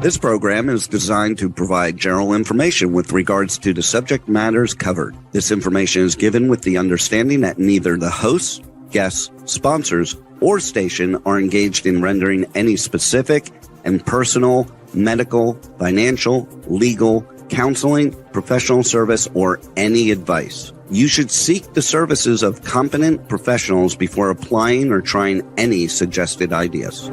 This program is designed to provide general information with regards to the subject matters covered. This information is given with the understanding that neither the hosts, guests, sponsors, or station are engaged in rendering any specific and personal, medical, financial, legal, counseling, professional service, or any advice. You should seek the services of competent professionals before applying or trying any suggested ideas.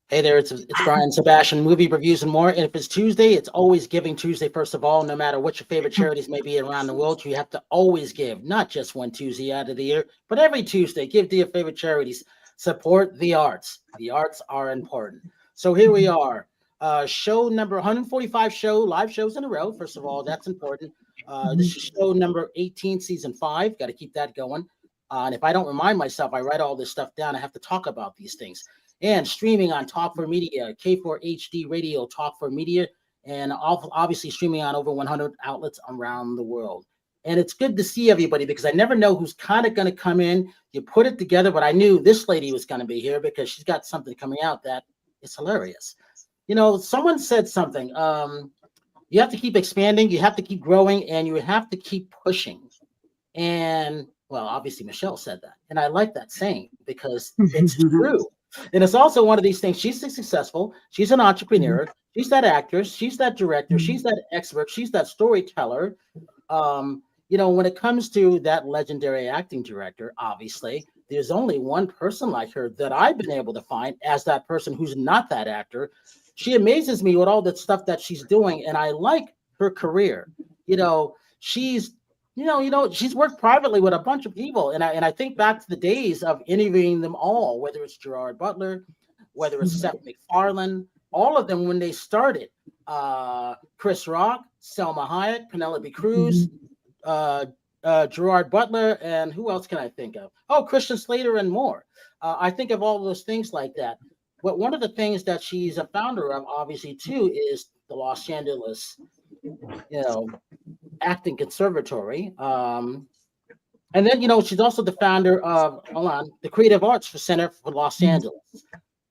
Hey there, it's Brian Sebastian, Movie Reviews and More. And if it's Tuesday, it's always Giving Tuesday, first of all. No matter what your favorite charities may be around the world, you have to always give, not just one Tuesday out of the year, but every Tuesday, give to your favorite charities. Support the arts. The arts are important. So here we are. Show number 145 live shows in a row. First of all, that's important. This is show number 18, season 5. Got to keep that going. And if I don't remind myself, I write all this stuff down. I have to talk about these things. And streaming on Talk4Media, K4HD Radio, Talk4Media, and obviously streaming on over 100 outlets around the world. And it's good to see everybody because I never know who's kind of going to come in. You put it together, but I knew this lady was going to be here because she's got something coming out that is hilarious. You know, someone said something. You have to keep expanding, you have to keep growing, and you have to keep pushing. And, well, obviously Michelle said that. And I like that saying because it's true. And it's also one of these things. She's successful. She's an entrepreneur. She's that actress. She's that director. She's that expert. She's that storyteller. You know, when it comes to that legendary acting director, obviously, there's only one person like her that I've been able to find as that person who's not that actor. She amazes me with all the stuff that she's doing. And I like her career. You know, she's worked privately with a bunch of people. And I think back to the days of interviewing them all, whether it's Gerard Butler, whether it's Seth MacFarlane, all of them when they started. Chris Rock, Salma Hayek, Penelope Cruz, Gerard Butler, and who else can I think of? Oh, Christian Slater and more. I think of all those things like that. But one of the things that she's a founder of, obviously, too, is the Los Angeles, acting conservatory. And then, she's also the founder of, the Creative Arts Center for Los Angeles.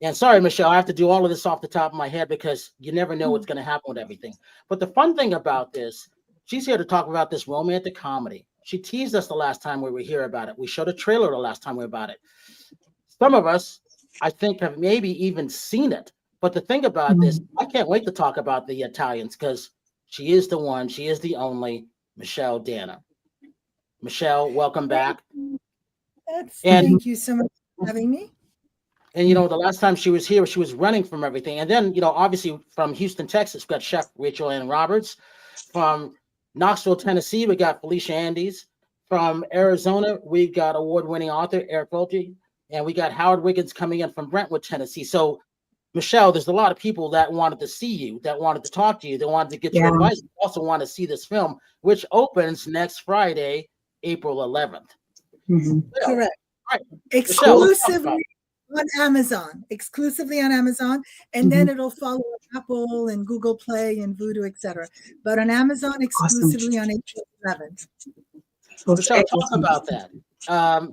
And sorry, Michelle, I have to do all of this off the top of my head because you never know what's going to happen with everything. But the fun thing about this, she's here to talk about this romantic comedy. She teased us the last time we were here about it. We showed a trailer the last time we were about it. Some of us, I think, have maybe even seen it. But the thing about this, I can't wait to talk about the Italians because she is the one, she is the only Michelledanner. Michelle, welcome back. Thank you so much for having me. And, the last time she was here, she was running from everything. And then, obviously from Houston, Texas, we got Chef Rachel Ann Roberts. From Knoxville, Tennessee, we got Felicia Andes. From Arizona, we got award-winning author Eric Volpe. And we got Howard Wiggins coming in from Brentwood, Tennessee. So, Michelle, there's a lot of people that wanted to see you, that wanted to talk to you, that wanted to get your advice. They also want to see this film, which opens next Friday, April 11th. Correct. Right. Exclusively on Amazon. And then it'll follow Apple and Google Play and Vudu, etc. But on Amazon, exclusively on April 11th. Michelle, talk about that.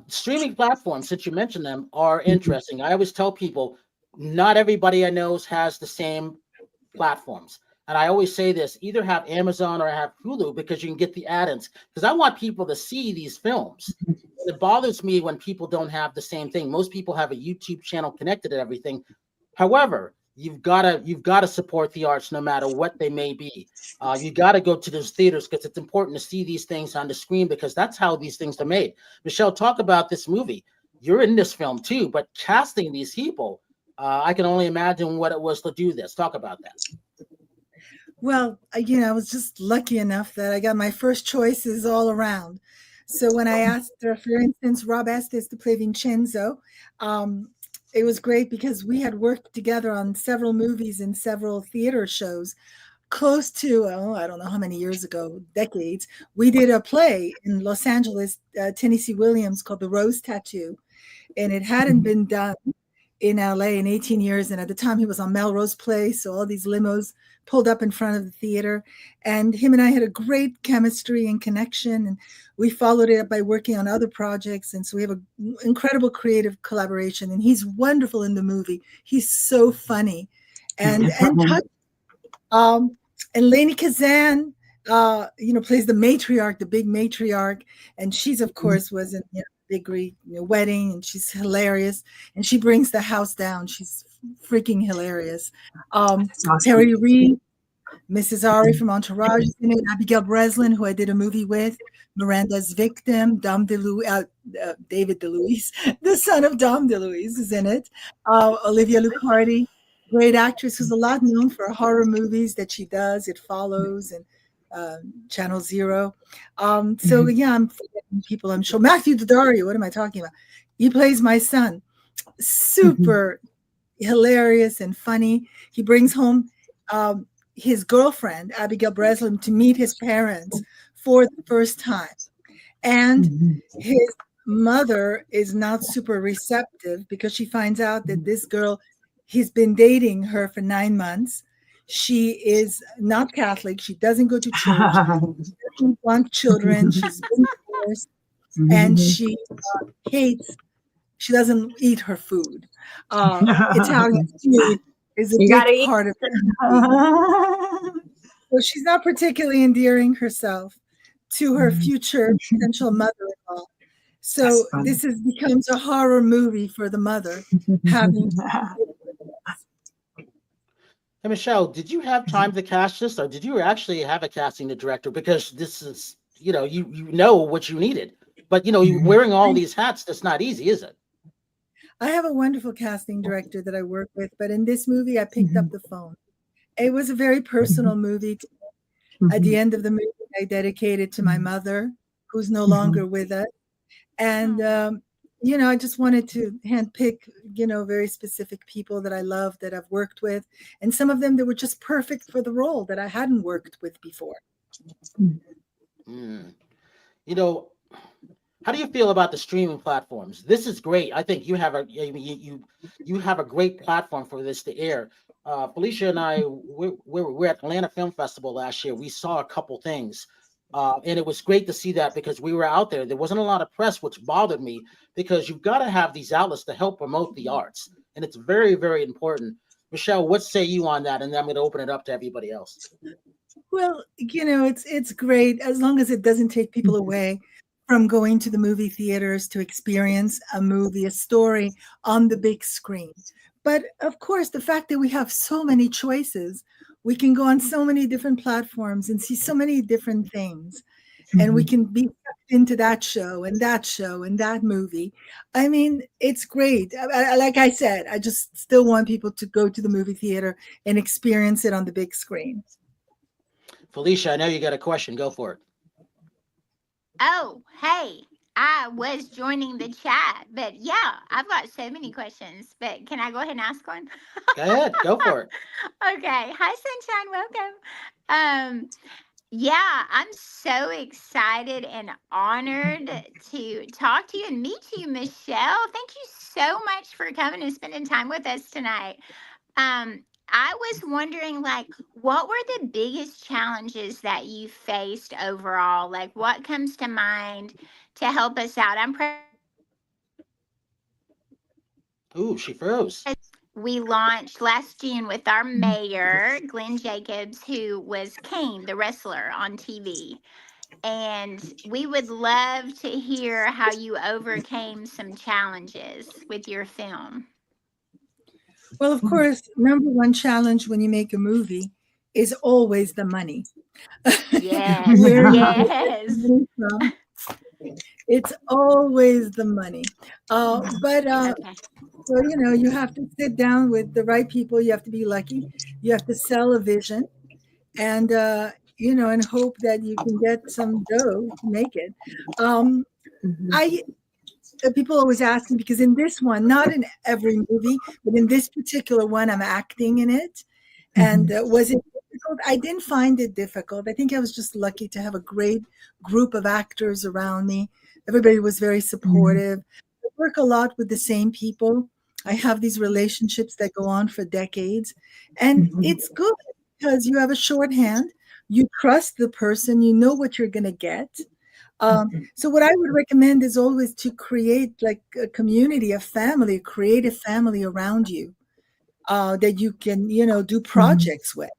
Streaming platforms, since you mentioned them, are interesting. I always tell people, not everybody I know has the same platforms. And I always say this, either have Amazon or have Hulu because you can get the add-ins. Because I want people to see these films. It bothers me when people don't have the same thing. Most people have a YouTube channel connected to everything. However, you've got to support the arts no matter what they may be. You got to go to those theaters because it's important to see these things on the screen because that's how these things are made. Michelle, talk about this movie. You're in this film too, but casting these people, I can only imagine what it was to do this. Talk about that. Well, I was just lucky enough that I got my first choices all around. So when I asked, for instance, Rob Estes to play Vincenzo, um, it was great because we had worked together on several movies and several theater shows. Close to, oh, I don't know how many years ago, decades, we did a play in Los Angeles, Tennessee Williams, called The Rose Tattoo, and it hadn't been done in LA in 18 years. And at the time he was on Melrose Place. So all these limos pulled up in front of the theater. And him and I had a great chemistry and connection. And we followed it up by working on other projects. And so we have an incredible creative collaboration. And he's wonderful in the movie. He's so funny. And and Lainey Kazan, plays the matriarch, the big matriarch. And she's, of course, was in big Greek wedding, and she's hilarious, and she brings the house down. She's freaking hilarious. Awesome. Terry Reid, Mrs. Ari from Entourage is in it. Abigail Breslin, who I did a movie with. Miranda's victim, David DeLuise, the son of Dom DeLuise, is in it. Olivia Lucardi, great actress who's a lot known for horror movies that she does. It Follows and Channel Zero. I'm forgetting people, I'm sure. Matthew Daddario, what am I talking about? He plays my son. Super hilarious and funny. He brings home his girlfriend, Abigail Breslin, to meet his parents for the first time. And his mother is not super receptive because she finds out that this girl, he's been dating her for 9 months. She is not Catholic. She doesn't go to church. She doesn't want children. She's been divorced, and she hates. She doesn't eat her food. Italian food is a big part of it. So she's not particularly endearing herself to her future potential mother-in-law. So this becomes a horror movie for the mother having. Hey, Michelle, did you have time to cast this, or did you actually have a casting director? Because this is, you know what you needed, but you wearing all these hats, that's not easy, is it? I have a wonderful casting director that I work with, but in this movie, I picked up the phone. It was a very personal movie. At the end of the movie, I dedicated to my mother, who's no longer with us. And, I just wanted to handpick, very specific people that I love, that I've worked with, and some of them that were just perfect for the role that I hadn't worked with before. How do you feel about the streaming platforms? This is great. I think you have a great platform for this to air. Felicia and I, we were at Atlanta Film Festival last year. We saw a couple things. And it was great to see that because we were out there. There wasn't a lot of press, which bothered me, because you've got to have these outlets to help promote the arts. And it's very, very important. Michelle, what say you on that? And then I'm going to open it up to everybody else. Well, it's great as long as it doesn't take people away from going to the movie theaters to experience a movie, a story on the big screen. But of course, the fact that we have so many choices, we can go on so many different platforms and see so many different things. And we can be into that show and that movie. I mean, it's great. Like I said, I just still want people to go to the movie theater and experience it on the big screen. Felicia, I know you got a question. Go for it. Oh, hey, I was joining the chat, but yeah, I've got so many questions, but can I go ahead and ask one? Go ahead, go for it. Okay. Hi, Sunshine, welcome. Yeah, I'm so excited and honored to talk to you and meet you, Michelle. Thank you so much for coming and spending time with us tonight. I was wondering, what were the biggest challenges that you faced overall? What comes to mind to help us out? Ooh, she froze. We launched last June with our mayor, Glenn Jacobs, who was Kane, the wrestler, on TV. And we would love to hear how you overcame some challenges with your film. Well, of course, number one challenge when you make a movie is always the money. Yes, yes. It's always the money. Okay. So, you have to sit down with the right people. You have to be lucky. You have to sell a vision. and and hope that you can get some dough to make it. I People always ask me, because in this one, not in every movie, but in this particular one, I'm acting in it. And was it difficult? I didn't find it difficult. I think I was just lucky to have a great group of actors around me. Everybody was very supportive. I work a lot with the same people. I have these relationships that go on for decades. And it's good because you have a shorthand. You trust the person. You know what you're going to get. So what I would recommend is always to create like a community, a family, create a family around you that you can, do projects with.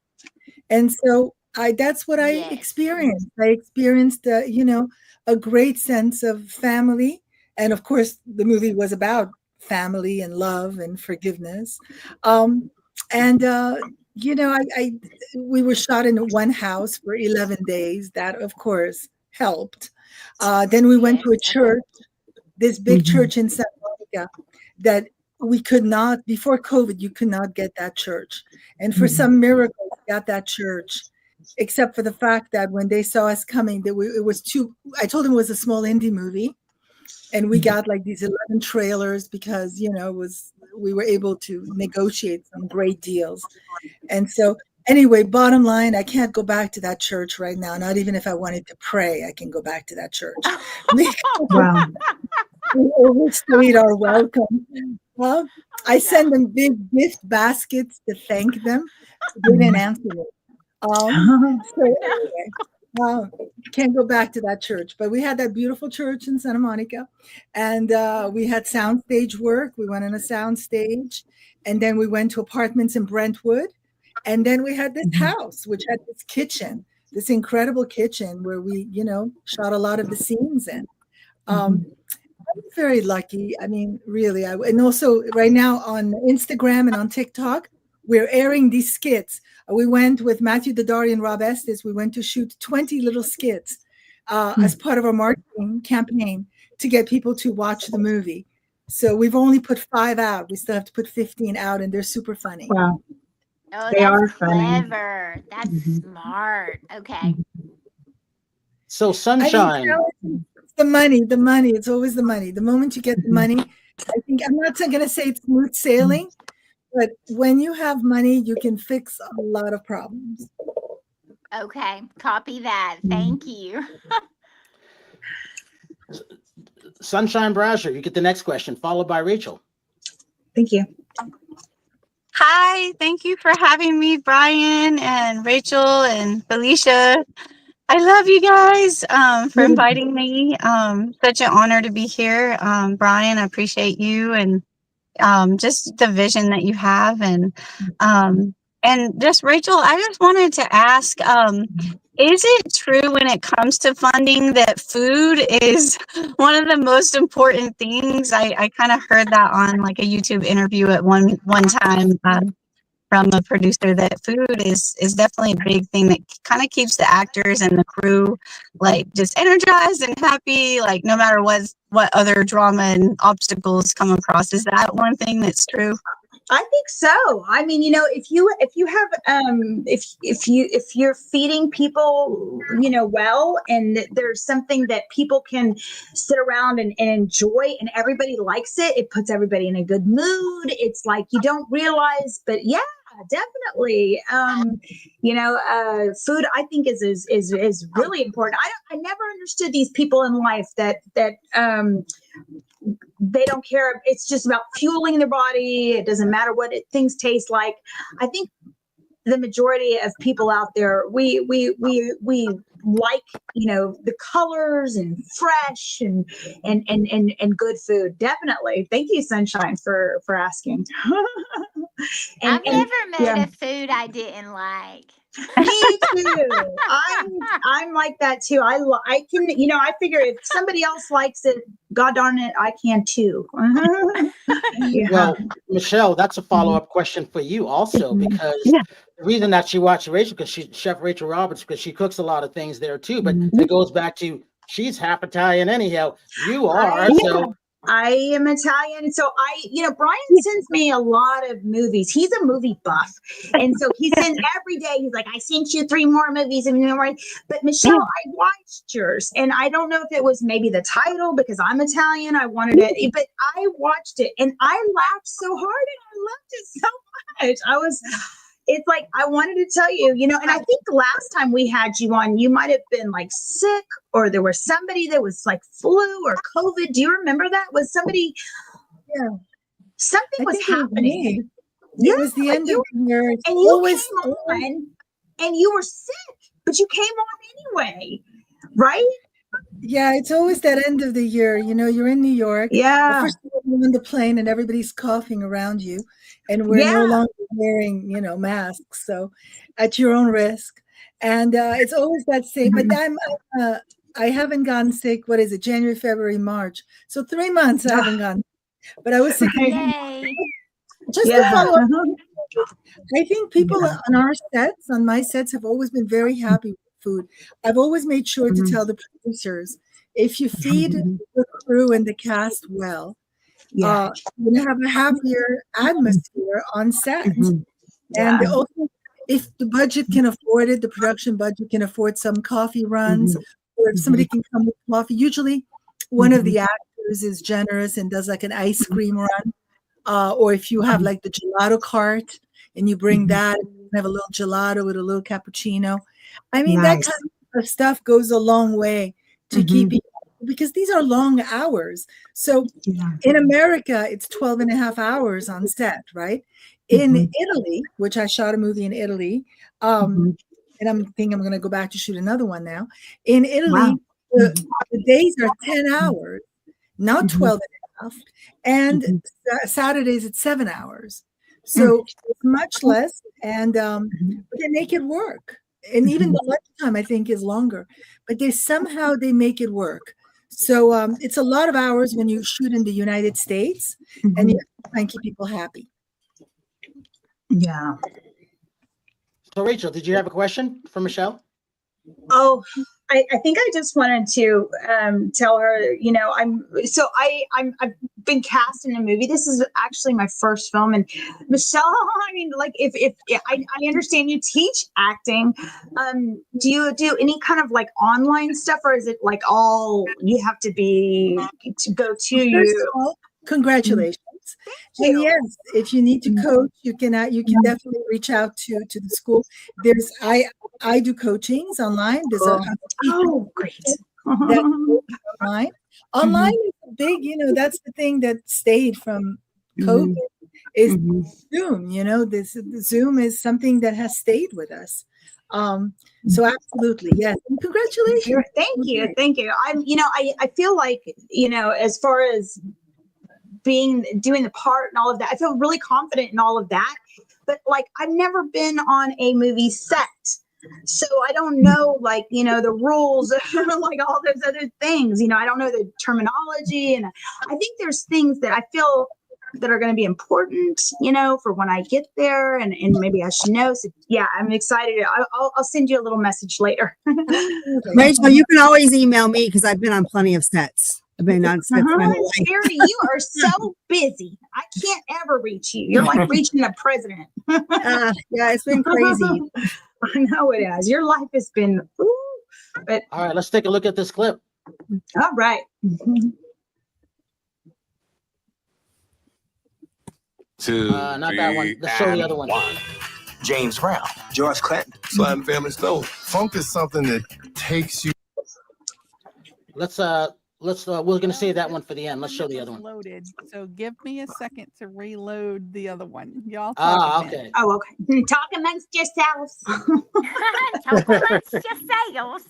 And so that's what I experienced. I experienced, a great sense of family. And of course, the movie was about family and love and forgiveness. We were shot in one house for 11 days. That, of course, helped. Then we went to a church, this big church in Santa Monica, that we could not, before COVID, you could not get that church. And for some miracle, we got that church, except for the fact that when they saw us coming, it was I told them it was a small indie movie. And we got like these 11 trailers because, we were able to negotiate some great deals. And so anyway, bottom line, I can't go back to that church right now. Not even if I wanted to pray, I can go back to that church. Wow. We overstayed our welcome. Well, I send them big gift baskets to thank them. They didn't answer me. Can't go back to that church. But we had that beautiful church in Santa Monica. And we had soundstage work. We went on a soundstage. And then we went to apartments in Brentwood. And then we had this house, which had this kitchen, this incredible kitchen where we, shot a lot of the scenes in. I'm very lucky. I mean, really. And also right now on Instagram and on TikTok, we're airing these skits. We went with Matthew Daddario and Rob Estes. We went to shoot 20 little skits as part of our marketing campaign to get people to watch the movie. So we've only put 5 out. We still have to put 15 out, and they're super funny. Wow. Oh, They are clever. That's smart. Okay. So Sunshine. The money. It's always the money. The moment you get the money, I think, I'm not going to say it's smooth sailing, but when you have money, you can fix a lot of problems. Okay. Copy that. Thank you. Sunshine Brasher, you get the next question, followed by Rachel. Thank you. Hi, thank you for having me, Brian and Rachel and Felicia. I love you guys for inviting me. Such an honor to be here. Brian, I appreciate you and just the vision that you have. And just Rachel, I just wanted to ask, is it true when it comes to funding that food is one of the most important things? I kind of heard that on like a YouTube interview at one time from a producer, that food is definitely a big thing that kind of keeps the actors and the crew like just energized and happy, like no matter what other drama and obstacles come across. Is that one thing that's true? I think so. I mean, if you're feeding people, well, and there's something that people can sit around and enjoy, and everybody likes it, it puts everybody in a good mood. It's like you don't realize, but yeah, definitely. Food I think is really important. I never understood these people in life that they don't care. It's just about fueling their body. It doesn't matter what things taste like. I think the majority of people out there, we like, the colors and fresh and good food. Definitely. Thank you, Sunshine, for asking. I've never made a food I didn't like. Me too. I'm like that too. I can, I figure if somebody else likes it, God darn it, I can too. Yeah. Well, Michelle, that's a follow-up question for you also, because the reason that she watched Rachel, because she's Chef Rachel Roberts, because she cooks a lot of things there too. But it goes back to she's half Italian anyhow. You are. So I am Italian. So Brian sends me a lot of movies. He's a movie buff. And so he sends every day, he's like, I sent you 3 more movies. And but Michelle, I watched yours. And I don't know if it was maybe the title because I'm Italian. I wanted it, but I watched it and I laughed so hard and I loved it so much. It's like, I wanted to tell you, and I think the last time we had you on, you might have been like sick or there was somebody that was like flu or COVID. Do you remember that? Was somebody, something was happening. It was the end of the year. And you came on and you were sick, but you came on anyway, right? Yeah, it's always that end of the year. You're in New York. Yeah. First you're on the plane and everybody's coughing around you. And we're no longer wearing, masks. So at your own risk. And it's always that same. But I haven't gotten sick. What is it? January, February, March. So 3 months I haven't gotten sick. But I was sick. Just to follow up. I think people on my sets have always been very happy with food. I've always made sure to tell the producers, if you feed the crew and the cast well, you're going to have a happier atmosphere on set. And also, if the budget can afford it, the production budget can afford some coffee runs, or if somebody can come with coffee. Usually one of the actors is generous and does like an ice cream run. Or if you have like the gelato cart and you bring that, and have a little gelato with a little cappuccino. I mean, that kind of stuff goes a long way to keeping, because these are long hours. So in America, it's 12 and a half hours on set, right? In Italy, which I shot a movie in Italy, and I'm thinking I'm going to go back to shoot another one now. In Italy, the days are 10 hours, not 12 and a half. And Saturdays, it's 7 hours. So it's much less, and but they make it work. And even the lunchtime, I think, is longer. But somehow they make it work. So it's a lot of hours when you shoot in the United States, and you try and keep people happy. Yeah. So Rachel, did you have a question for Michelle? Oh, I think I just wanted to tell her, I've been cast in a movie. This is actually my first film. And Michelle, I mean, like, if I understand you teach acting, do you do any kind of like online stuff, or is it like all you have to go to you? Congratulations. And yes, if you need to coach, you can definitely reach out to the school. I do coachings online. There's great. Online. Online is big, that's the thing that stayed from COVID is Zoom. This Zoom is something that has stayed with us. So absolutely, yes. And congratulations. Thank you. I feel like, as far as doing the part and all of that, I feel really confident in all of that, but like I've never been on a movie set, so I don't know the rules like all those other things. I don't know the terminology, and I think there's things that I feel that are going to be important for when I get there, and maybe I should know. So yeah, I'm excited. I'll send you a little message later. Rachel, you can always email me because I've been on plenty of sets. I've been on sets. Sherry, you are so busy. I can't ever reach you. You're like reaching the president. Yeah, it's been crazy. I know it has. Your life has been. But all right, let's take a look at this clip. All right. Not that one. Let's show the other one. James Brown, George Clinton, Slam Family Stone. Funk is something that takes you. We're gonna save that one for the end. Let's show the other one. Loaded. So give me a second to reload the other one. Y'all. Okay. Oh, okay. Talk amongst yourselves. Talk amongst yourselves.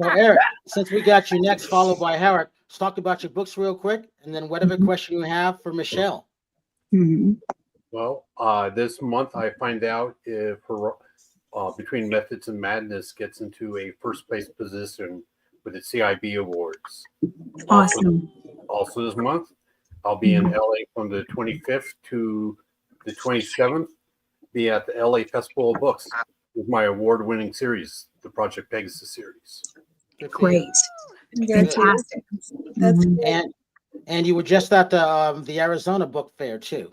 So Eric, since we got you next, followed by Herrick, let's talk about your books real quick, and then whatever question you have for Michelle. Well, this month I find out if her Between Methods and Madness gets into a first place position with the CIB Awards. Awesome. Also this month, I'll be in LA from the 25th to the 27th, be at the LA Festival of Books with my award-winning series, the Project Pegasus series. Great. Fantastic. That's and And you were just at the Arizona Book Fair too.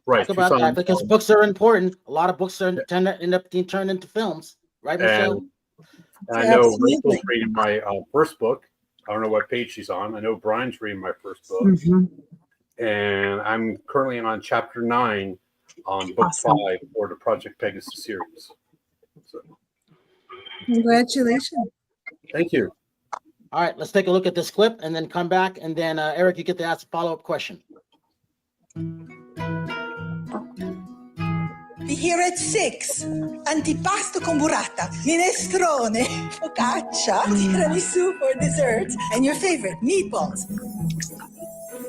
Right. Talk about that because books are important. A lot of books tend to end up being turned into films, right, Michelle? And I know Rachel's reading my first book. I don't know what page she's on. I know Brian's reading my first book. And I'm currently on chapter 9 on book 5 for the Project Pegasus series. So. Congratulations. Thank you. All right, let's take a look at this clip and then come back. And then, Eric, you get to ask a follow-up question. Here at 6, antipasto con burrata, minestrone, focaccia, tiramisu for dessert, and your favorite, meatballs.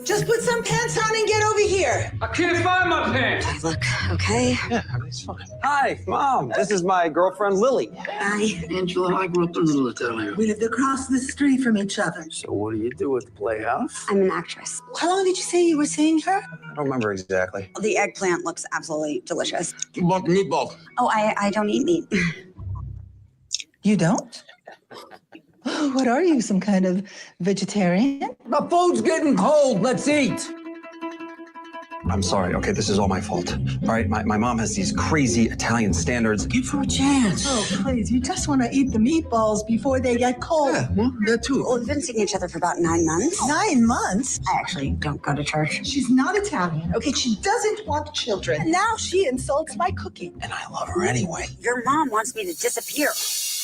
Just put some pants on and get over here. I can't find my pants. Look, okay? Yeah, everything's fine. Hi, Mom. This is my girlfriend, Lily. Hi. Angela, I grew up in Little Italy. We lived across the street from each other. So what do you do at the Playhouse? I'm an actress. How long did you say you were seeing her? I don't remember exactly. The eggplant looks absolutely delicious. You want the meatball? Oh, I don't eat meat. You don't? Oh, what are you, some kind of vegetarian? The food's getting cold. Let's eat. I'm sorry. Okay, this is all my fault. All right, my mom has these crazy Italian standards. Give her a chance. Oh, please. You just want to eat the meatballs before they get cold. Yeah, well, that too. Well, we've been seeing each other for about 9 months. 9 months? I actually don't go to church. She's not Italian. Okay, she doesn't want children. And now she insults my cooking. And I love her anyway. Your mom wants me to disappear.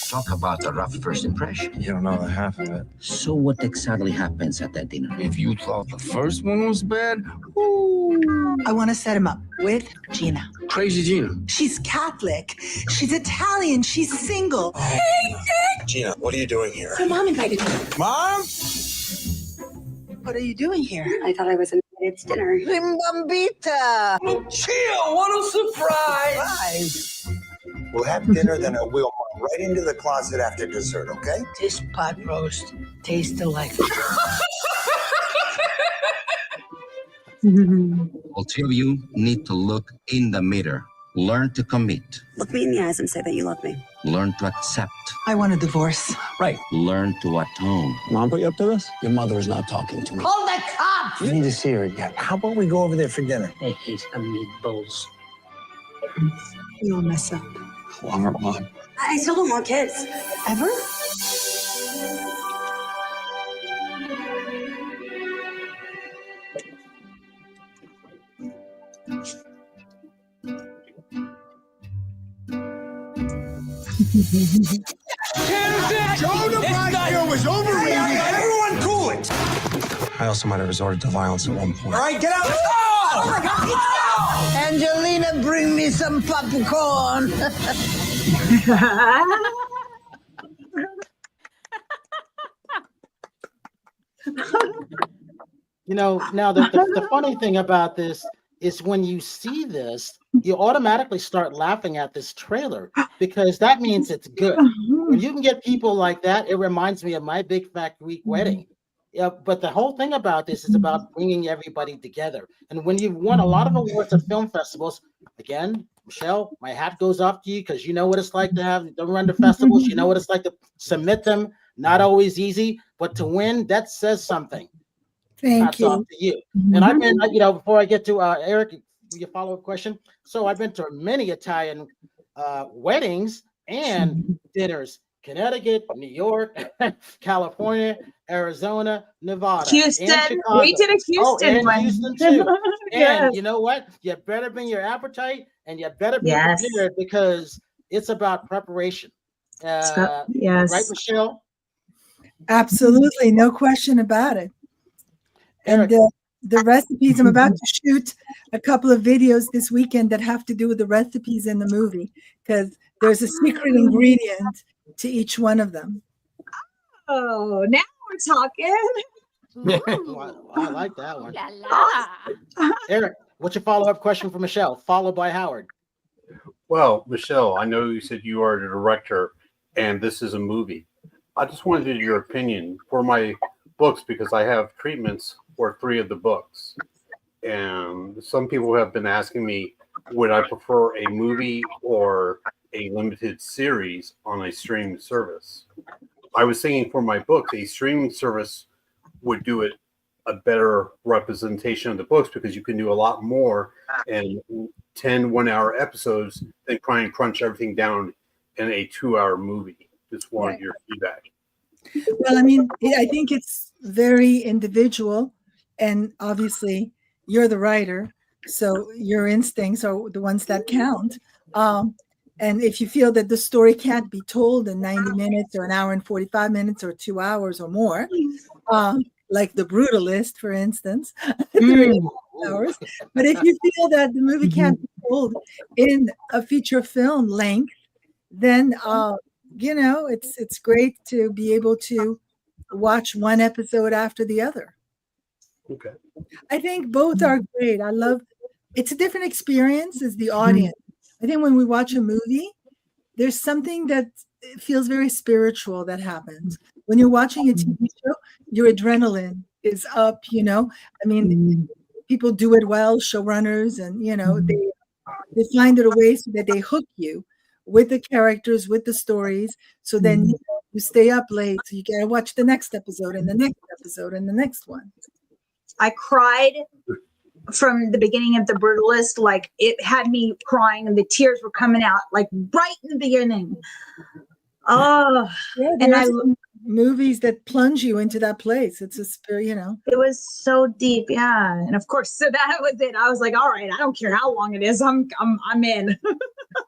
Talk about a rough first impression. You don't know the half of it. So what exactly happens at that dinner? If you thought the first one was bad, ooh. I want to set him up with Gina. Crazy Gina. She's Catholic. She's Italian. She's single. Oh. Gina, what are you doing here? Your mom invited me. Mom? What are you doing here? I thought I was invited to dinner. Rimbambita. Chill, what a surprise. We'll have dinner, then we'll right into the closet after dessert, okay? This pot roast tastes delightful. All two of you need to look in the mirror. Learn to commit. Look me in the eyes and say that you love me. Learn to accept. I want a divorce. Right. Learn to atone. Mom put you up to this? Your mother is not talking to me. Call the cops! You need to see her again. How about we go over there for dinner? I hate meatballs. You'll mess up. Long Mom. I still don't want kids. Ever? Joe the Black Girl was overrated. Everyone cool it. I also might have resorted to violence at one point. All right, get out. Oh my God. Angelina, bring me some popcorn. You know, now the funny thing about this is when you see this, you automatically start laughing at this trailer because that means it's good. When you can get people like that, it reminds me of my Big Fat Greek Wedding. Yeah, but the whole thing about this is about bringing everybody together. And when you've won a lot of awards at film festivals, again, Michelle, my hat goes off to you because you know what it's like to run the festivals. You know what it's like to submit them. Not always easy, but to win, that says something. Thank you. Off to you. And I've been, you know, before I get to Eric, your follow-up question. So I've been to many Italian weddings and dinners. Connecticut, New York, California, Arizona, Nevada, Houston. and Chicago. We did a Houston one. Houston too. Yes. And you know what? You better bring your appetite and you better be prepared because it's about preparation. Yes. Right, Michelle? Absolutely, no question about it. And the recipes, I'm about to shoot a couple of videos this weekend that have to do with the recipes in the movie because there's a secret ingredient to each one of them. Oh, now we're talking. I like that one. La, la. Eric, what's your follow-up question for Michelle, followed by Howard? Well, Michelle, I know you said you are the director and this is a movie. I just wanted your opinion for my books because I have treatments for 3 of the books. And some people have been asking me, would I prefer a movie or a limited series on a streaming service? I was thinking for my books, a streaming service would do it a better representation of the books, because you can do a lot more in 10 1-hour episodes than try and crunch everything down in a 2-hour movie. Just wanted your feedback. Well, I mean, I think it's very individual, and obviously you're the writer, so your instincts are the ones that count. And if you feel that the story can't be told in 90 minutes or an hour and 45 minutes or 2 hours or more, like The Brutalist, for instance, 3 hours. But if you feel that the movie can't be told in a feature film length, then it's great to be able to watch one episode after the other. Okay. I think both are great. It's a different experience as the audience. I think when we watch a movie, there's something that feels very spiritual that happens. When you're watching a TV show, your adrenaline is up, I mean, people do it well, showrunners, and, they find it a way so that they hook you with the characters, with the stories. So then you stay up late. So you got to watch the next episode and the next episode and the next one. I cried from the beginning of The Brutalist. Like, it had me crying and the tears were coming out like right in the beginning. Oh, yeah, and I love movies that plunge you into that place. It's a spirit, It was so deep, yeah. And of course, so that was it. I was like, all right, I don't care how long it is. I'm in.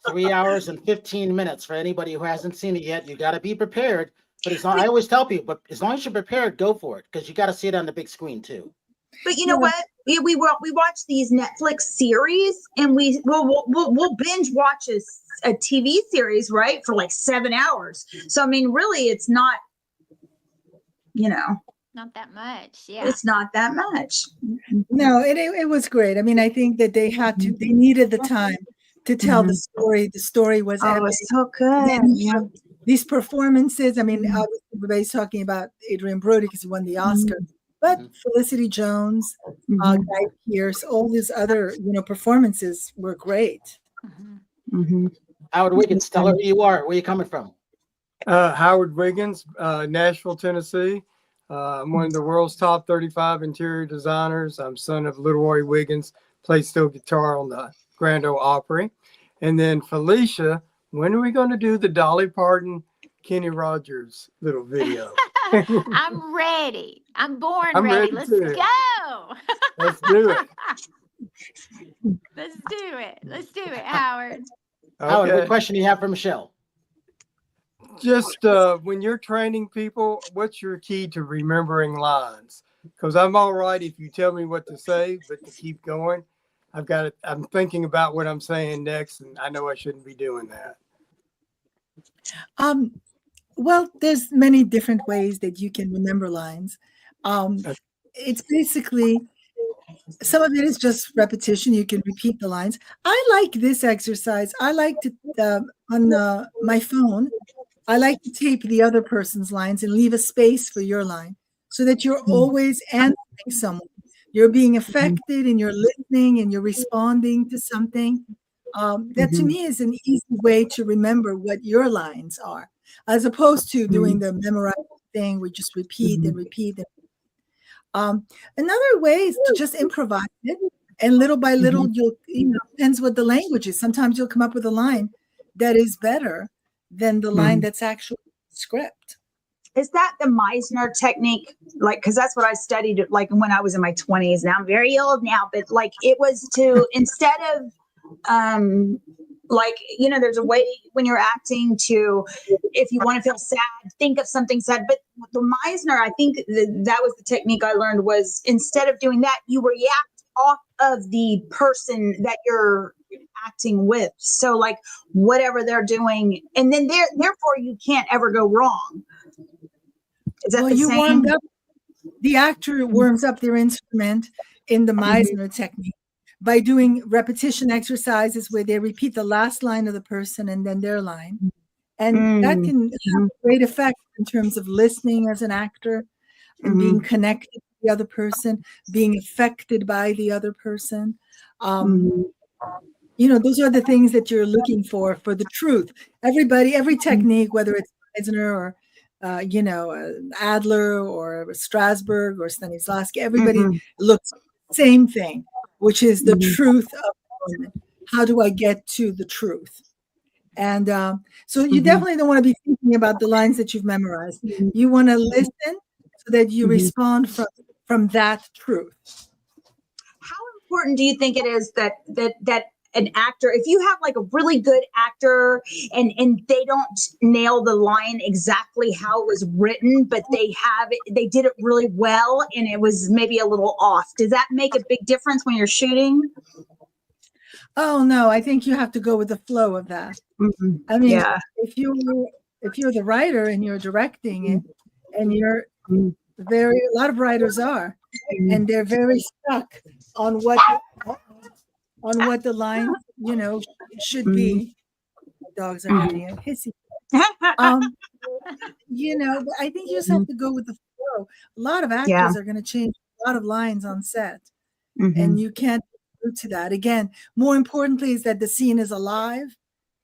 3 hours and 15 minutes for anybody who hasn't seen it yet. You got to be prepared. But I always tell people, but as long as you're prepared, go for it, because you got to see it on the big screen too. But you know what? We watch these Netflix series, and we'll binge watch a TV series, right, for like 7 hours. So I mean, really, it's not, not that much. Yeah, it's not that much. No, it was great. I mean, I think that they needed the time to tell the story. The story was so good. These performances. I mean, everybody's talking about Adrian Brody because he won the Oscar. But Felicity Jones, Guy Pearce, all these other, performances were great. Howard Wiggins, tell her who you are. Where you coming from? Howard Wiggins, Nashville, Tennessee. I'm one of the world's top 35 interior designers. I'm son of Leroy Wiggins, plays steel guitar on the Grand Ole Opry. And then Felicia, when are we going to do the Dolly Parton, Kenny Rogers little video? I'm ready. I'm ready. Let's too. go. Let's do it. Let's do it, Howard. Okay. Howard, what question do you have for Michelle? Just when you're training people, what's your key to remembering lines? Because I'm all right if you tell me what to say, but to keep going, I'm thinking about what I'm saying next, and I know I shouldn't be doing that. Well, there's many different ways that you can remember lines. It's basically, some of it is just repetition. You can repeat the lines. I like this exercise. I like to, on my phone, I like to tape the other person's lines and leave a space for your line so that you're always answering someone. You're being affected and you're listening and you're responding to something. That to me is an easy way to remember what your lines are, as opposed to doing the memorizing thing. We just repeat and repeat. Another way is to just improvise it, and little by little, depends what the language is. Sometimes you'll come up with a line that is better than the line that's actually script. Is that the Meisner technique? Like, because that's what I studied like when I was in my 20s. Now I'm very old now, but like it was to, instead of there's a way when you're acting to, if you want to feel sad, think of something sad. But the Meisner, I think that was the technique I learned, was instead of doing that, you react off of the person that you're acting with. So like whatever they're doing, and then therefore you can't ever go wrong. Is that the same? Warmed up, the actor warms up their instrument in the Meisner technique by doing repetition exercises where they repeat the last line of the person and then their line. And that can have a great effect in terms of listening as an actor and being connected to the other person, being affected by the other person. Those are the things that you're looking for the truth. Every technique, whether it's Meisner or Adler or Strasberg or Stanislavski. Everybody looks same thing, which is the truth of the woman. How do I get to the truth? And so you definitely don't want to be thinking about the lines that you've memorized. You want to listen so that you respond from that truth. How important do you think it is that an actor, if you have like a really good actor and they don't nail the line exactly how it was written, but they did it really well and it was maybe a little off, does that make a big difference when you're shooting? Oh no, I think you have to go with the flow of that. I mean, if you're the writer and you're directing it, and you're a lot of writers are, and they're very stuck on what the lines, should be. Dogs are having a hissy. But I think you just have to go with the flow. A lot of actors are going to change a lot of lines on set, and you can't go to that. Again, more importantly is that the scene is alive,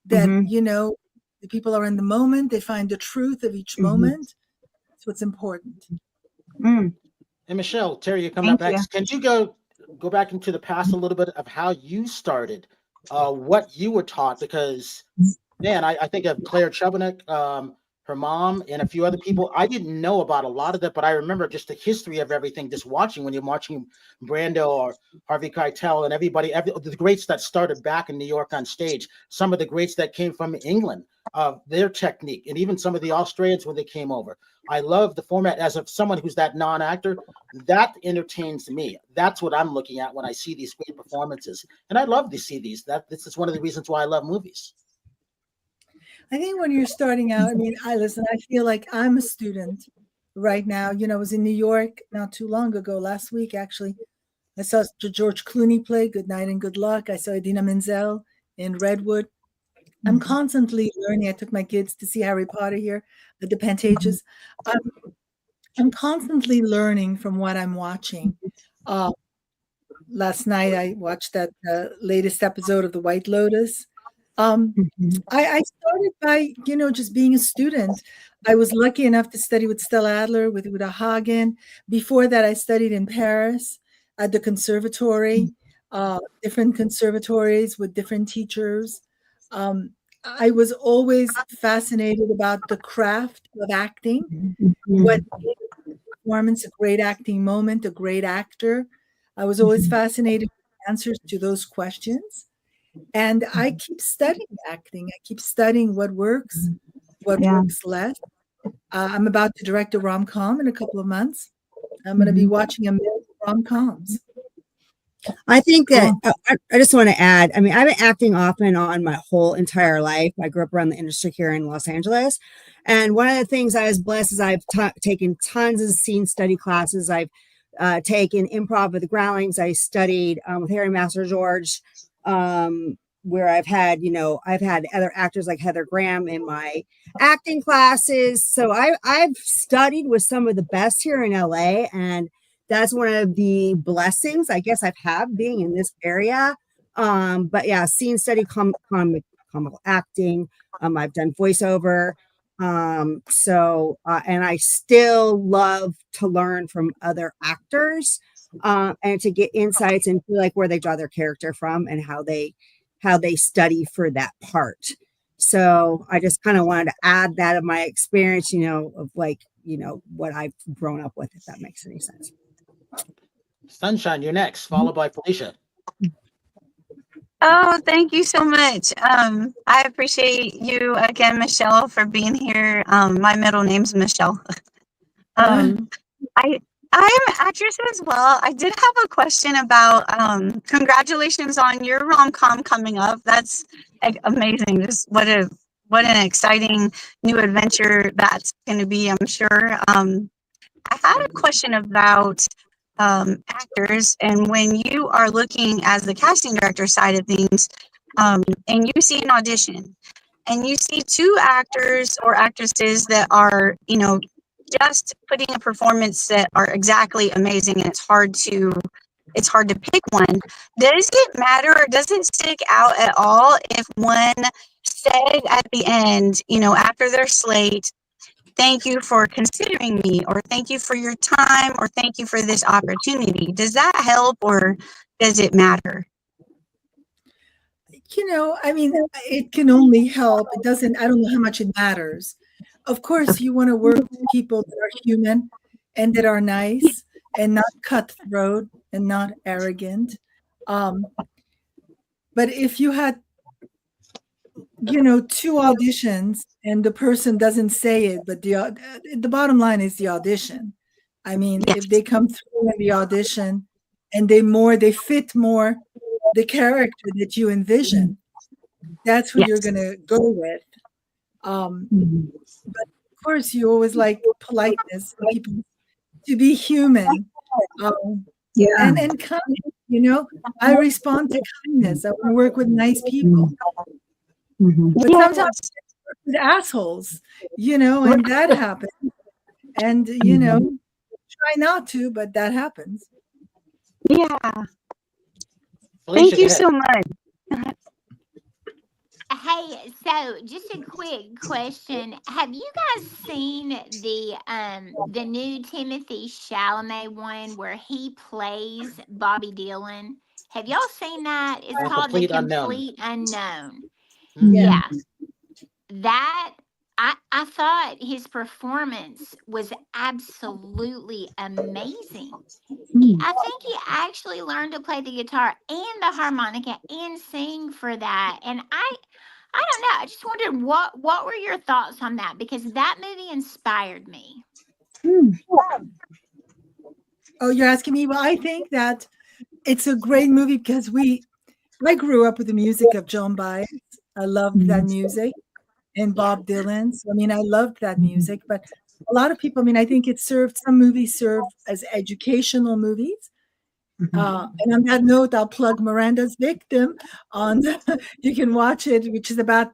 that the people are in the moment, they find the truth of each moment. That's what's important. And Michelle, Terry, you're coming up next. Can you go back into the past a little bit of how you started, what you were taught? Because man, I think of Claire Chubanek, her mom, and a few other people. I didn't know about a lot of that, but I remember just the history of everything, just watching when you're watching Brando or Harvey Keitel and everybody, the greats that started back in New York on stage, some of the greats that came from England, their technique, and even some of the Australians when they came over. I love the format as of someone who's that non-actor. That entertains me. That's what I'm looking at when I see these great performances. And I love to see these. This is one of the reasons why I love movies. I think when you're starting out, I mean, I feel like I'm a student right now. I was in New York not too long ago, last week, actually. I saw George Clooney play Good Night and Good Luck. I saw Idina Menzel in Redwood. I'm constantly learning. I took my kids to see Harry Potter here at the Pantages. I'm constantly learning from what I'm watching. Last night, I watched that latest episode of The White Lotus. I started by, just being a student. I was lucky enough to study with Stella Adler, with Uda Hagen. Before that, I studied in Paris at the conservatory, different conservatories with different teachers. I was always fascinated about the craft of acting, what made a performance a great acting moment, a great actor. I was always fascinated with answers to those questions. And I keep studying acting. I keep studying what works, what works less. I'm about to direct a rom-com in a couple of months. I'm going to be watching a million rom-coms. I think that I just want to add, I mean, I've been acting off and on my whole entire life. I grew up around the industry here in Los Angeles. And one of the things I was blessed is I've taken tons of scene study classes. I've taken improv with the Groundlings. I studied with Harry Master George, where I've had other actors like Heather Graham in my acting classes. So I've studied with some of the best here in LA, and that's one of the blessings I guess I've had being in this area. But yeah, scene study, comical acting. I've done voiceover. And I still love to learn from other actors, and to get insights into like where they draw their character from and how they study for that part. So I just kind of wanted to add that of my experience, of what I've grown up with, if that makes any sense. Sunshine, you're next, followed by Felicia. Oh, thank you so much. I appreciate you again, Michelle, for being here. My middle name's Michelle. I'm an actress as well. I did have a question about congratulations on your rom-com coming up. That's amazing. Just what an exciting new adventure that's going to be, I'm sure. I had a question about actors, and when you are looking as the casting director side of things, and you see an audition and you see two actors or actresses that are, just putting a performance that are exactly amazing, and it's hard to pick one. Does it matter, or does it stick out at all if one said at the end, after their slate, thank you for considering me, or thank you for your time, or thank you for this opportunity. Does that help, or does it matter? I mean, it can only help. It doesn't, I don't know how much it matters. Of course, you want to work with people that are human and that are nice and not cutthroat and not arrogant. But if you had, 2 auditions and the person doesn't say it, but the bottom line is the audition. I mean, if they come through in the audition and they fit more the character that you envision, that's who you're going to go with. But of course, you always like politeness, people to be human. And kind, I respond to kindness. I want to work with nice people. But sometimes I work with assholes, and that happens. And, try not to, but that happens. Yeah. Felicia, Thank you so much. Hey, so just a quick question. Have you guys seen the new Timothy Chalamet one where he plays Bobby Dylan? Have y'all seen that? It's called The Complete Unknown. Yeah. That I thought his performance was absolutely amazing. I think he actually learned to play the guitar and the harmonica and sing for that. And I don't know. I just wondered what were your thoughts on that, because that movie inspired me. Oh, you're asking me? Well, I think that it's a great movie because I grew up with the music of Joan Baez. I loved that music, and Bob Dylan. So, I mean, I loved that music, but a lot of people, I think some movies serve as educational movies. And on that note, I'll plug Miranda's Victim you can watch it, which is about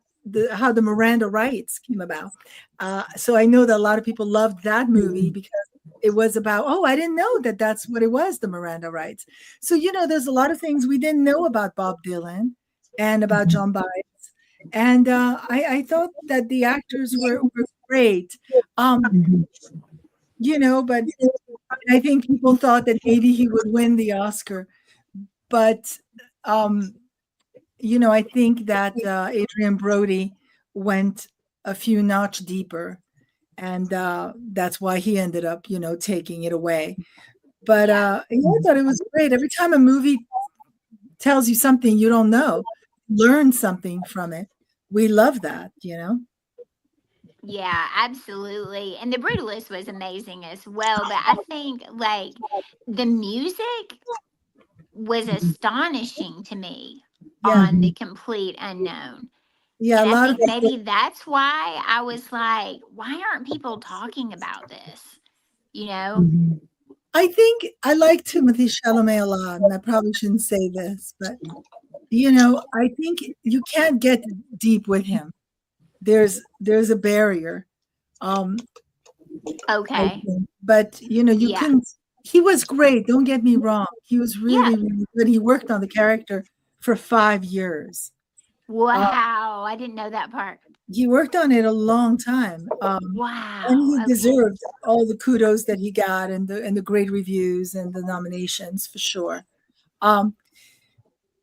how the Miranda rights came about. So I know that a lot of people loved that movie because it was about, I didn't know that that's what it was, the Miranda rights. So, there's a lot of things we didn't know about Bob Dylan and about Joan Baez. And I thought that the actors were great. But I think people thought that maybe he would win the Oscar. But, I think that Adrian Brody went a few notch deeper. And that's why he ended up, taking it away. But I thought it was great. Every time a movie tells you something you don't know, learn something from it. We love that, Yeah, absolutely. And The Brutalist was amazing as well. But I think the music was astonishing to me on The Complete Unknown. Yeah, and I think maybe that's why I was like, why aren't people talking about this? I think I like Timothy Chalamet a lot, and I probably shouldn't say this, but I think you can't get deep with him. There's a barrier. Okay. But you couldn't. He was great. Don't get me wrong. He was really, really good. He worked on the character for 5 years. Wow, I didn't know that part. He worked on it a long time. Wow. And he deserved all the kudos that he got and the great reviews and the nominations for sure.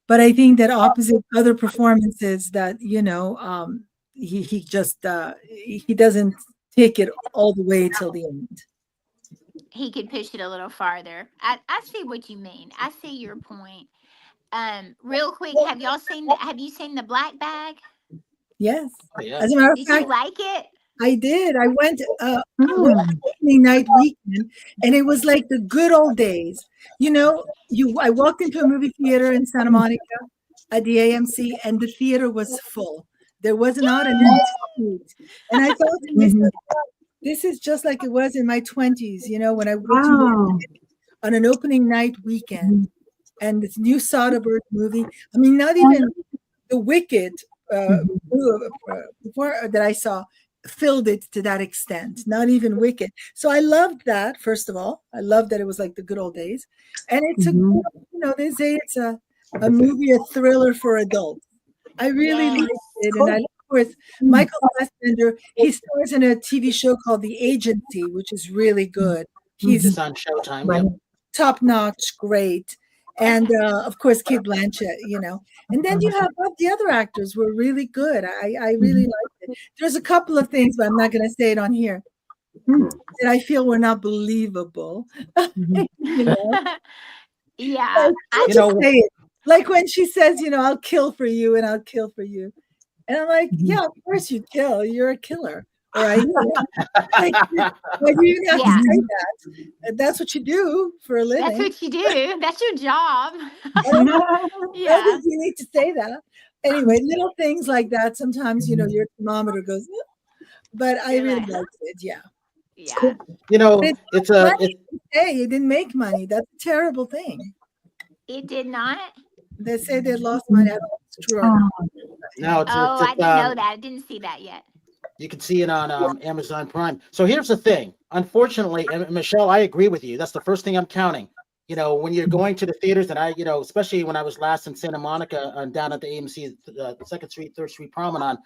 But I think that opposite other performances that, he just he doesn't take it all the way till the end. He could push it a little farther. I see what you mean. I see your point. Real quick, have you seen The Black Bag? Yes. Yeah. As a matter of Did fact, you like it? I did. I went opening night weekend, and it was like the good old days. I walked into a movie theater in Santa Monica at the AMC, and the theater was full. There was not an empty seat. And I thought to myself, this is just like it was in my 20s, when I went to on an opening night weekend, and this new Soderbergh movie. I mean, not even The Wicked before that I saw filled it to that extent, not even Wicked. So I loved that, first of all. I loved that it was like the good old days. And it's they say it's a movie, a thriller for adults. I really liked it, and I course, Michael Fassbender, he stars in a TV show called The Agency, which is really good. He's on Showtime. Yep. top notch, great. And of course, Kate Blanchett, you know. And then you have the other actors were really good. I really liked it. There's a couple of things, but I'm not going to say it on here, that I feel were not believable. You know? Yeah. I'll just say it. Like when she says, you know, I'll kill for you and I'll kill for you. And I'm like, yeah, of course you kill. You're a killer. All right. Like, you have to say that. That's what you do for a living. That's what you do. That's your job. Yeah. You need to say that. Anyway, little things like that. Sometimes, you know, your thermometer goes, but I really liked it. Yeah. Yeah. You know, it's a. Hey, it didn't make money. That's a terrible thing. It did not. They say they lost money. That's true. No, it's, I didn't know that. I didn't see that yet. You can see it on Amazon Prime. So here's the thing. Unfortunately, and Michelle, I agree with you. That's the first thing I'm counting. You know, when you're going to the theaters, and I, you know, especially when I was last in Santa Monica down at the AMC, 2nd Street, 3rd Street Promenade,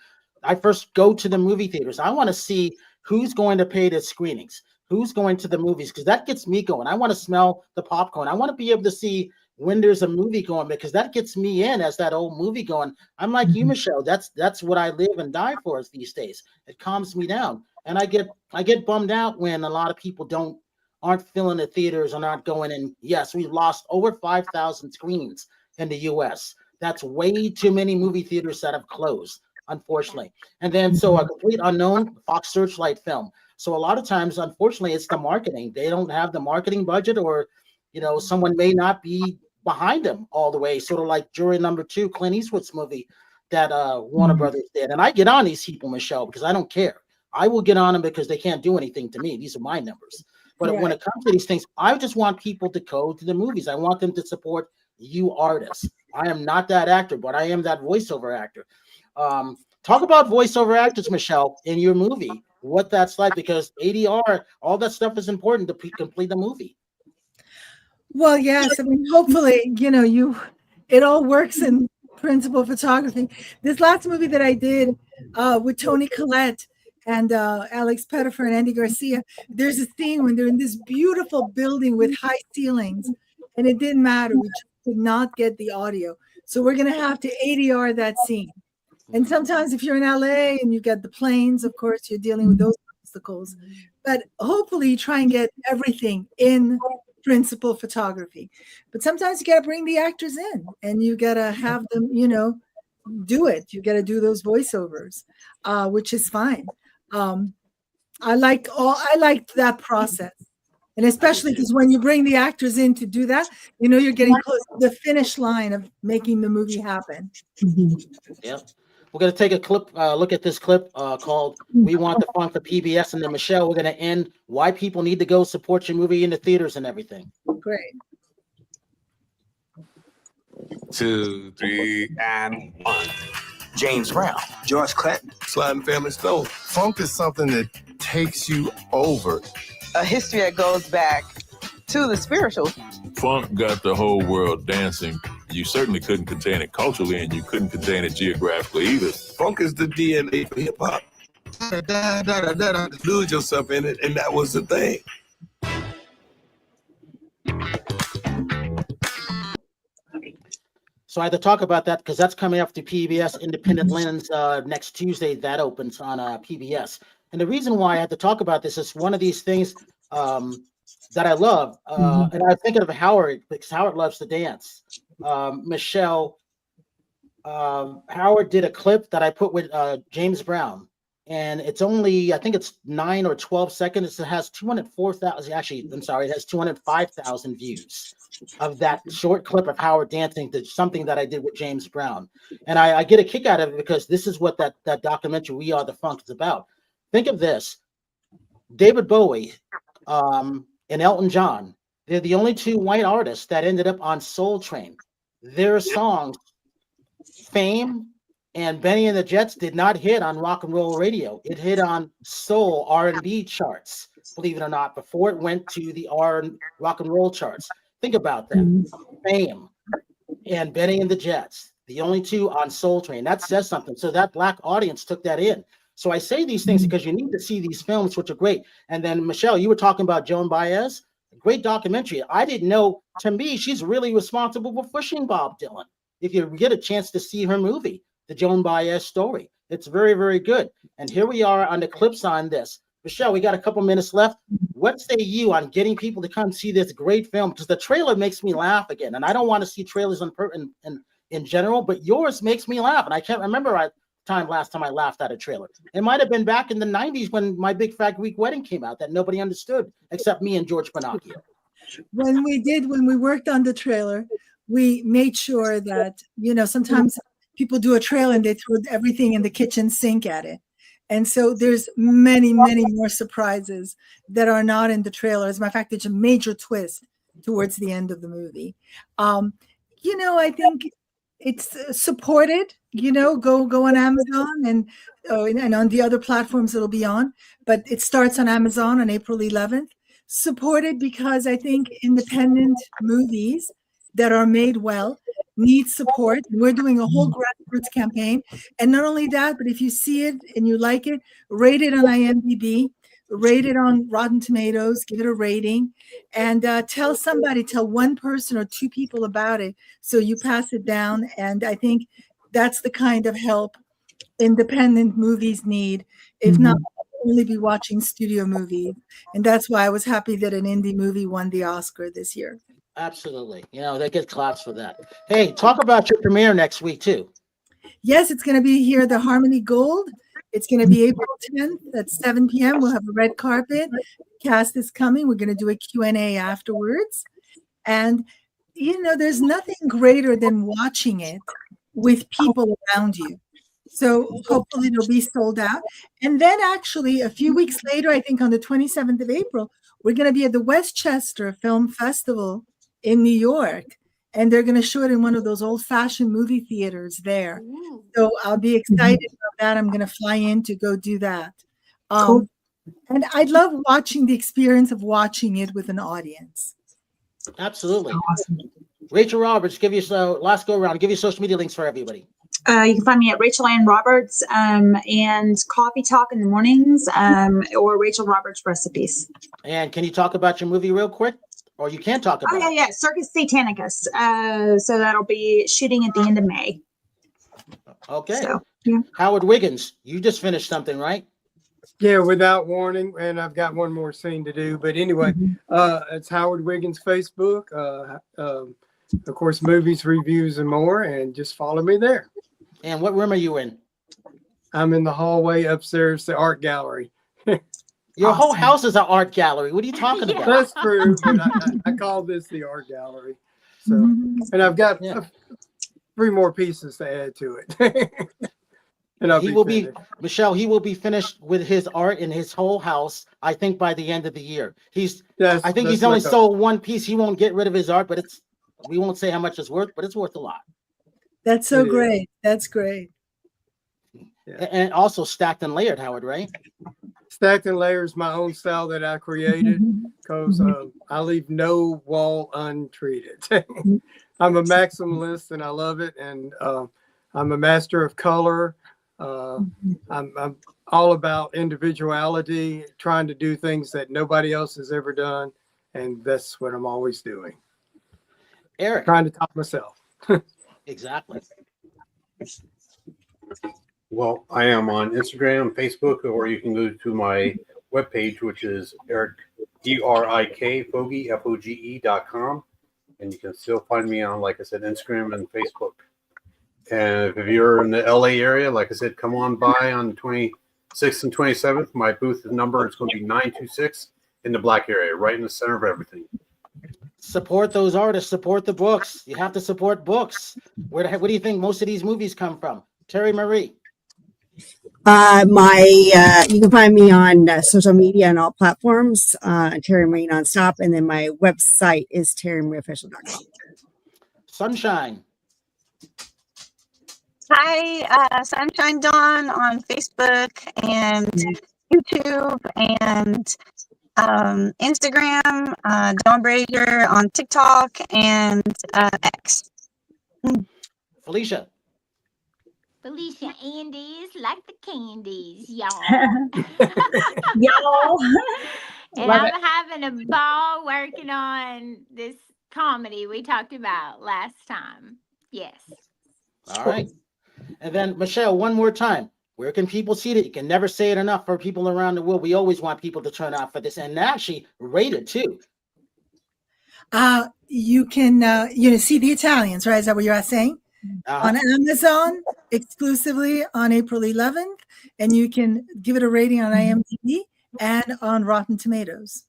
I first go to the movie theaters. I want to see who's going to pay the screenings, who's going to the movies, because that gets me going. I want to smell the popcorn. I want to be able to see when there's a movie going, because that gets me in as that old movie going. I'm like you, Michelle. That's what I live and die for these days. It calms me down, and I get bummed out when a lot of people aren't filling the theaters or not going in. Yes, we've lost over 5,000 screens in the U.S. That's way too many movie theaters that have closed, unfortunately. And then so a complete unknown Fox Searchlight film. So a lot of times, unfortunately, it's the marketing. They don't have the marketing budget, or you know, someone may not be behind them all the way, sort of like Jury Number 2, Clint Eastwood's movie that Warner Brothers did. And I get on these people, Michelle, because I don't care. I will get on them because they can't do anything to me. These are my numbers. But when it comes to these things, I just want people to go to the movies. I want them to support you artists. I am not that actor, but I am that voiceover actor. Talk about voiceover actors, Michelle, in your movie, what that's like, because ADR, all that stuff is important to complete the movie. Well, yes. I mean, hopefully, you know, it all works in principal photography. This last movie that I did with Toni Collette and Alex Pettifer and Andy Garcia, there's a scene when they're in this beautiful building with high ceilings, and it didn't matter. We just could not get the audio. So we're going to have to ADR that scene. And sometimes if you're in LA and you get the planes, of course, you're dealing with those obstacles. But hopefully you try and get everything in principal photography. But sometimes you got to bring the actors in and you got to have them, you know, do it. You got to do those voiceovers, which is fine. I liked that process. And especially because when you bring the actors in to do that, you know, you're getting close to the finish line of making the movie happen. Yeah. We're going to take a clip, look at this clip called We Want the Fun for PBS. And then, Michelle, we're going to end why people need to go support your movie in the theaters and everything. Great. 2, 3, and 1. James Brown, George Clinton, Sly and Family Stone. Funk is something that takes you over. A history that goes back to the spiritual. Funk got the whole world dancing. You certainly couldn't contain it culturally, and you couldn't contain it geographically either. Funk is the DNA for hip hop. Lose yourself in it, and that was the thing. So I had to talk about that because that's coming up to PBS Independent Lens next Tuesday. That opens on PBS. And the reason why I had to talk about this is one of these things that I love. And I'm thinking of Howard because Howard loves to dance. Michelle, Howard did a clip that I put with James Brown. And it's only, I think it's 9 or 12 seconds. It has 204,000. Actually, I'm sorry, it has 205,000 views of that short clip of Howard dancing to something that I did with James Brown. And I get a kick out of it because this is what that documentary, We Are the Funk, is about. Think of this. David Bowie and Elton John, they're the only two white artists that ended up on Soul Train. Their songs, Fame and Benny and the Jets, did not hit on rock and roll radio. It hit on soul R&B charts, believe it or not, before it went to the rock and roll charts. Think about that. Fame and Benny and the Jets. the only two on Soul Train. That says something. So that black audience took that in. So I say these things because you need to see these films, which are great. And then, Michelle, you were talking about Joan Baez. Great documentary. I didn't know, to me, she's really responsible for pushing Bob Dylan. If you get a chance to see her movie, the Joan Baez story, it's very, very good. And here we are on the clips on this. Michelle, we got a couple minutes left. What say you on getting people to come see this great film? Because the trailer makes me laugh again. And I don't want to see trailers in general, but yours makes me laugh. And I can't remember last time I laughed at a trailer. It might have been back in the 90s when My Big Fat Greek Wedding came out that nobody understood except me and George Pinocchio. When we worked on the trailer, we made sure that, sometimes people do a trailer and they throw everything in the kitchen sink at it. And so there's many, many more surprises that are not in the trailer. As a matter of fact, there's a major twist towards the end of the movie. I think it's supported, go on Amazon and on the other platforms it'll be on, but it starts on Amazon on April 11th. Supported because I think independent movies that are made well need support. We're doing a whole grassroots campaign. And not only that, but if you see it and you like it, rate it on IMDb, rate it on Rotten Tomatoes, give it a rating, and tell one person or two people about it so you pass it down. And I think that's the kind of help independent movies need, if not only be watching studio movies. And that's why I was happy that an indie movie won the Oscar this year. Absolutely. They get claps for that. Hey, talk about your premiere next week too. Yes, it's going to be here, the Harmony Gold. It's going to be April 10th at 7 p.m. We'll have a red carpet. Cast is coming. We're going to do a Q&A afterwards. And, there's nothing greater than watching it with people around you. So hopefully it'll be sold out. And then actually a few weeks later, I think on the 27th of April, we're going to be at the Westchester Film Festival in New York. And they're going to show it in one of those old-fashioned movie theaters there. So I'll be excited about that. I'm going to fly in to go do that. Cool. And I love watching the experience of watching it with an audience. Absolutely. Awesome. Rachel Roberts, give you last go around. Give you social media links for everybody. You can find me at Rachel Ann Roberts and Coffee Talk in the mornings or Rachel Roberts Recipes. And can you talk about your movie real quick? Or you can talk about it. Yeah. Circus Satanicus. So that'll be shooting at the end of May. Okay. So, yeah. Howard Wiggins, you just finished something, right? Yeah, Without Warning, and I've got one more scene to do. But anyway, it's Howard Wiggins Facebook. Of course, movies, reviews, and more. And just follow me there. And what room are you in? I'm in the hallway upstairs, the art gallery. Your whole house is an art gallery. What are you talking about? That's true. But I call this the art gallery. So, and I've got 3 more pieces to add to it. And he will be finished with his art in his whole house, I think, by the end of the year. I think he's only sold one piece. He won't get rid of his art, but we won't say how much it's worth, but it's worth a lot. That's so great. That's great. Yeah. And also stacked and layered, Howard, right? Stacked and Layers, my own style that I created because I leave no wall untreated. I'm a maximalist and I love it. And I'm a master of color. I'm all about individuality, trying to do things that nobody else has ever done. And that's what I'm always doing. Eric. Trying to top myself. Exactly. Well, I am on Instagram, Facebook, or you can go to my webpage, which is Eric, ERIK, Foge, FOGE.com. And you can still find me on, like I said, Instagram and Facebook. And if you're in the LA area, like I said, come on by on the 26th and 27th. My booth number is going to be 926 in the black area, right in the center of everything. Support those artists, support the books. You have to support books. Where do you think most of these movies come from? Terry Marie. You can find me on social media and all platforms, Terry Marie Nonstop, and then my website is terrymarieofficial.com. Sunshine. Hi, Sunshine Dawn on Facebook and YouTube and Instagram, Dawn Brazier on TikTok and X. Felicia. Felicia Andes like the candies, y'all. Y'all. And Love I'm having a ball working on this comedy we talked about last time. Yes. All right. And then, Michelle, one more time. Where can people see it? You can never say it enough for people around the world. We always want people to turn out for this and actually rate it too. You can see The Italians, right? Is that what you're saying? On Amazon exclusively on April 11th, and you can give it a rating on IMDb and on Rotten Tomatoes.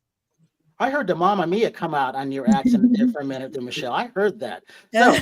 I heard the Mamma Mia come out on your accent there for a minute there, Michelle. I heard that. So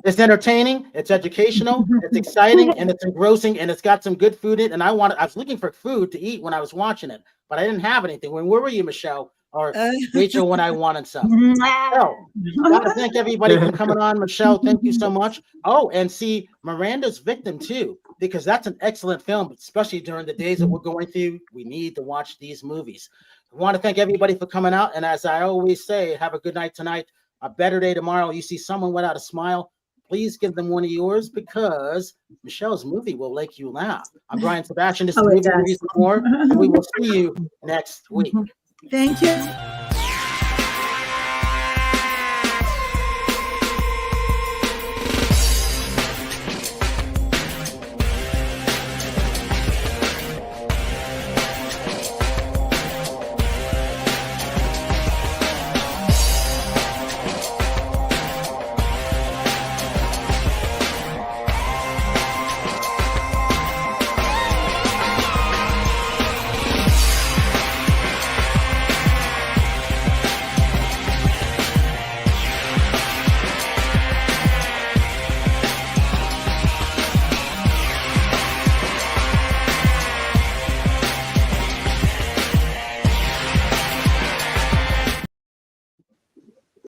it's entertaining, it's educational, it's exciting, and it's engrossing, and it's got some good food in it. And I was looking for food to eat when I was watching it, but I didn't have anything. Where were you, Michelle? Or Rachel, when I wanted some. So, I want to thank everybody for coming on. Michelle, thank you so much. Oh, and see Miranda's Victim too, because that's an excellent film, especially during the days that we're going through. We need to watch these movies. I want to thank everybody for coming out. And as I always say, have a good night tonight, a better day tomorrow. You see someone without a smile, please give them one of yours, because Michelle's movie will make you laugh. I'm Brian Sebastian. This is Movie Reviews and More, and we will see you next week. Thank you.